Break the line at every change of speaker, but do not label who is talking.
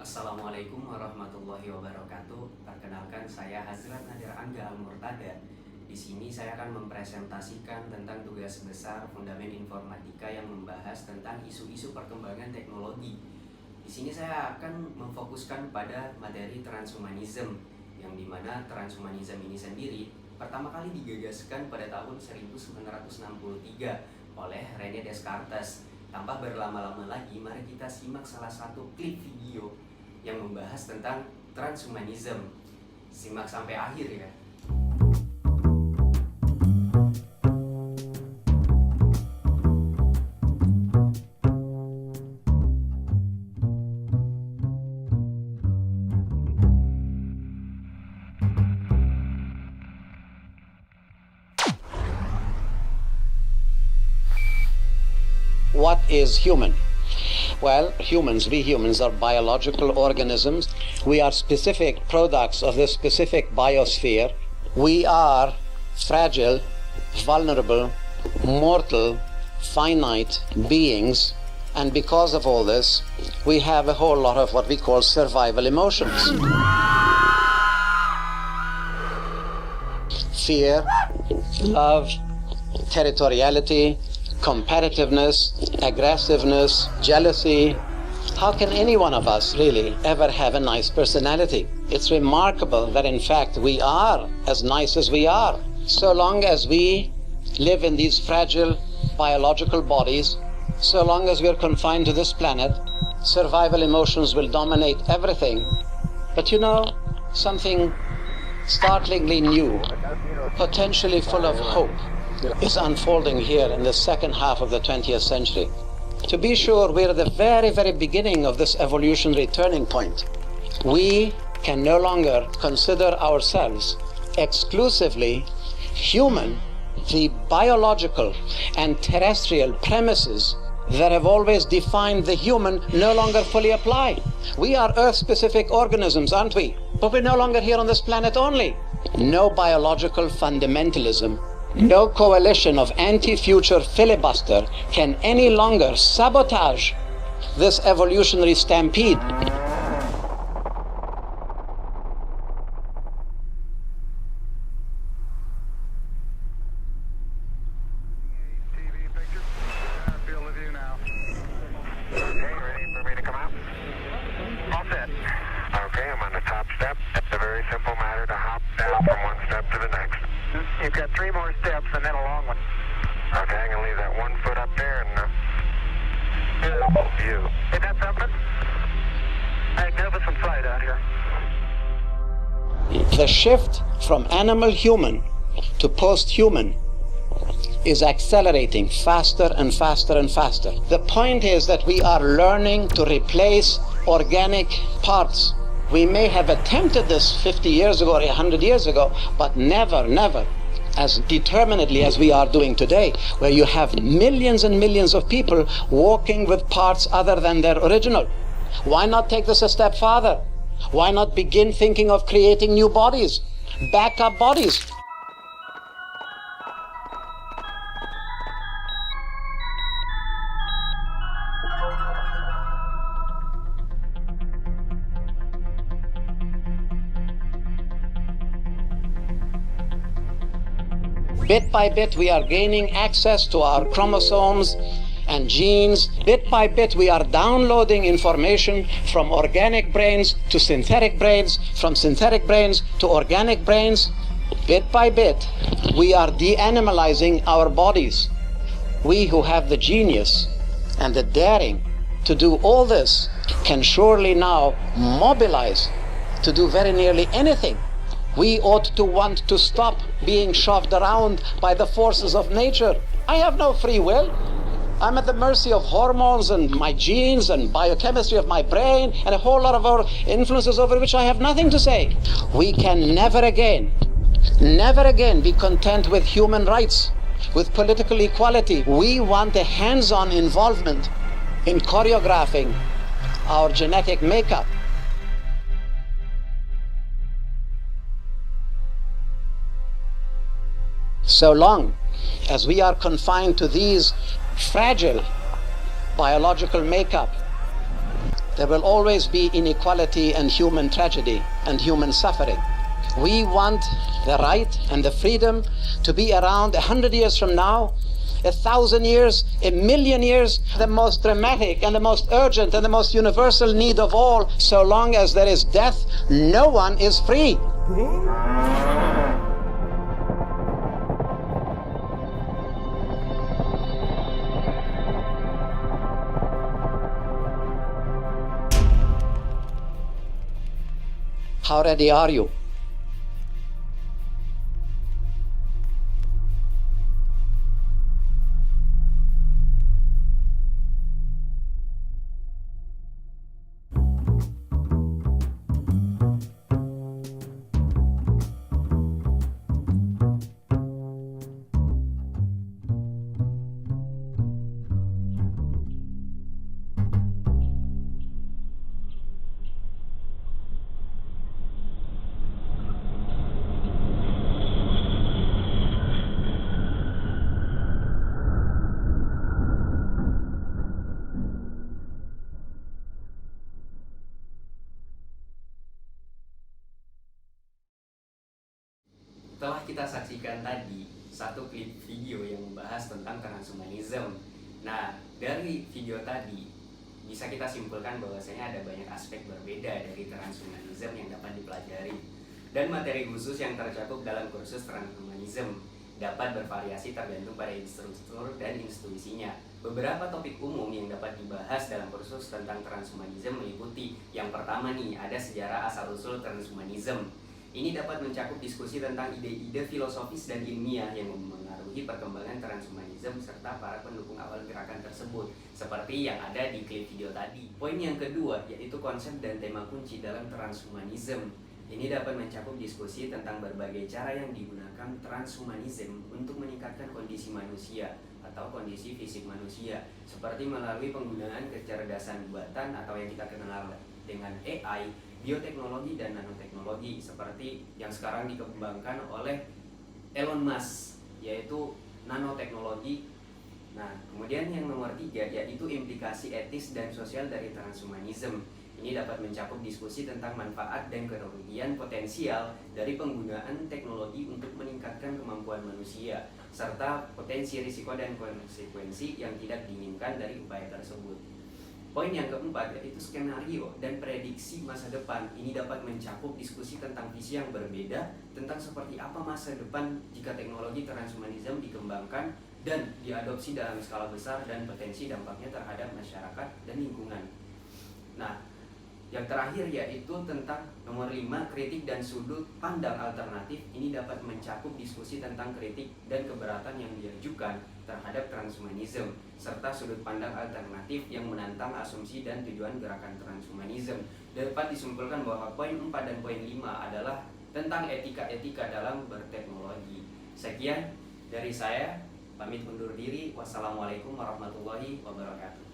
Assalamualaikum warahmatullahi wabarakatuh. Perkenalkan, saya HAZRAT NADER ANGGHA MURTADHA. Di sini saya akan mempresentasikan tentang tugas besar Fundament Informatika yang membahas tentang isu-isu perkembangan teknologi. Di sini saya akan memfokuskan pada materi transhumanism, yang dimana transhumanism ini sendiri pertama kali digagaskan pada tahun 1963 oleh René Descartes. Tanpa berlama-lama lagi, mari kita simak salah satu klip video yang membahas tentang transhumanism. Simak sampai akhir ya.
What is human? Well, we humans are biological organisms. We are specific products of this specific biosphere. We are fragile, vulnerable, mortal, finite beings. And because of all this, we have a whole lot of what we call survival emotions. Fear, love, territoriality, competitiveness, aggressiveness, jealousy. How can any one of us really ever have a nice personality? It's remarkable that in fact we are as nice as we are. So long as we live in these fragile biological bodies, so long as we are confined to this planet, survival emotions will dominate everything. But you know, something startlingly new, potentially full of hope, is unfolding here in the second half of the 20th century. To be sure, we're at the very, very beginning of this evolutionary turning point. We can no longer consider ourselves exclusively human. The biological and terrestrial premises that have always defined the human no longer fully apply. We are Earth-specific organisms, aren't we? But we're no longer here on this planet only. No biological fundamentalism, no coalition of anti-future filibuster can any longer sabotage this evolutionary stampede.
TV picture. Field of view now. Okay, ready for me to come out? All set. Okay, I'm on the top step. It's a very simple matter to hop down from one step to the next. You've got 3 more steps and then a long one. Okay, I'm gonna leave that 1 foot up there and beautiful view. Hey, that something? Magnificent sight out here.
The shift from animal-human to post-human is accelerating faster and faster and faster. The point is that we are learning to replace organic parts. We may have attempted this 50 years ago or 100 years ago, but never, never as determinedly as we are doing today, where you have millions and millions of people walking with parts other than their original. Why not take this a step farther? Why not begin thinking of creating new bodies, backup bodies? Bit by bit, we are gaining access to our chromosomes and genes. Bit by bit, we are downloading information from organic brains to synthetic brains, from synthetic brains to organic brains. Bit by bit, we are de-animalizing our bodies. We who have the genius and the daring to do all this can surely now mobilize to do very nearly anything. We ought to want to stop being shoved around by the forces of nature. I have no free will. I'm at the mercy of hormones and my genes and biochemistry of my brain and a whole lot of our influences over which I have nothing to say. We can never again be content with human rights, with political equality. We want a hands-on involvement in choreographing our genetic makeup. So long as we are confined to these fragile biological makeup, there will always be inequality and human tragedy and human suffering. We want the right and the freedom to be around 100 years from now, 1,000 years, 1,000,000 years. The most dramatic and the most urgent and the most universal need of all, so long as there is death, no one is free. How ready are you?
Telah kita saksikan tadi satu klip video yang membahas tentang transhumanism. Nah, dari video tadi bisa kita simpulkan bahwasanya ada banyak aspek berbeda dari transhumanism yang dapat dipelajari. Dan materi khusus yang tercakup dalam kursus transhumanism dapat bervariasi tergantung pada instruktur dan institusinya. Beberapa topik umum yang dapat dibahas dalam kursus tentang transhumanism meliputi yang pertama nih, ada sejarah asal-usul transhumanism. Ini dapat mencakup diskusi tentang ide-ide filosofis dan ilmiah yang memengaruhi perkembangan transhumanism serta para pendukung awal gerakan tersebut, seperti yang ada di klip video tadi. Poin yang kedua yaitu konsep dan tema kunci dalam transhumanism. Ini dapat mencakup diskusi tentang berbagai cara yang digunakan transhumanism untuk meningkatkan kondisi manusia atau kondisi fisik manusia, seperti melalui penggunaan kecerdasan buatan atau yang kita kenal dengan AI, bioteknologi dan nanoteknologi, seperti yang sekarang dikembangkan oleh Elon Musk, yaitu nanoteknologi. Nah, kemudian yang nomor 3 yaitu implikasi etis dan sosial dari transhumanism. Ini dapat mencakup diskusi tentang manfaat dan kerugian potensial dari penggunaan teknologi untuk meningkatkan kemampuan manusia, serta potensi risiko dan konsekuensi yang tidak diinginkan dari upaya tersebut. Poin yang keempat yaitu skenario dan prediksi masa depan. Ini dapat mencakup diskusi tentang visi yang berbeda tentang seperti apa masa depan jika teknologi transhumanism dikembangkan dan diadopsi dalam skala besar dan potensi dampaknya terhadap masyarakat dan lingkungan. Nah, yang terakhir yaitu tentang nomor 5, kritik dan sudut pandang alternatif. Ini dapat mencakup diskusi tentang kritik dan keberatan yang diajukan terhadap transhumanism, serta sudut pandang alternatif yang menantang asumsi dan tujuan gerakan transhumanism. Dapat disimpulkan bahwa poin 4 dan poin 5 adalah tentang etika-etika dalam berteknologi. Sekian dari saya, pamit undur diri. Wassalamualaikum warahmatullahi wabarakatuh.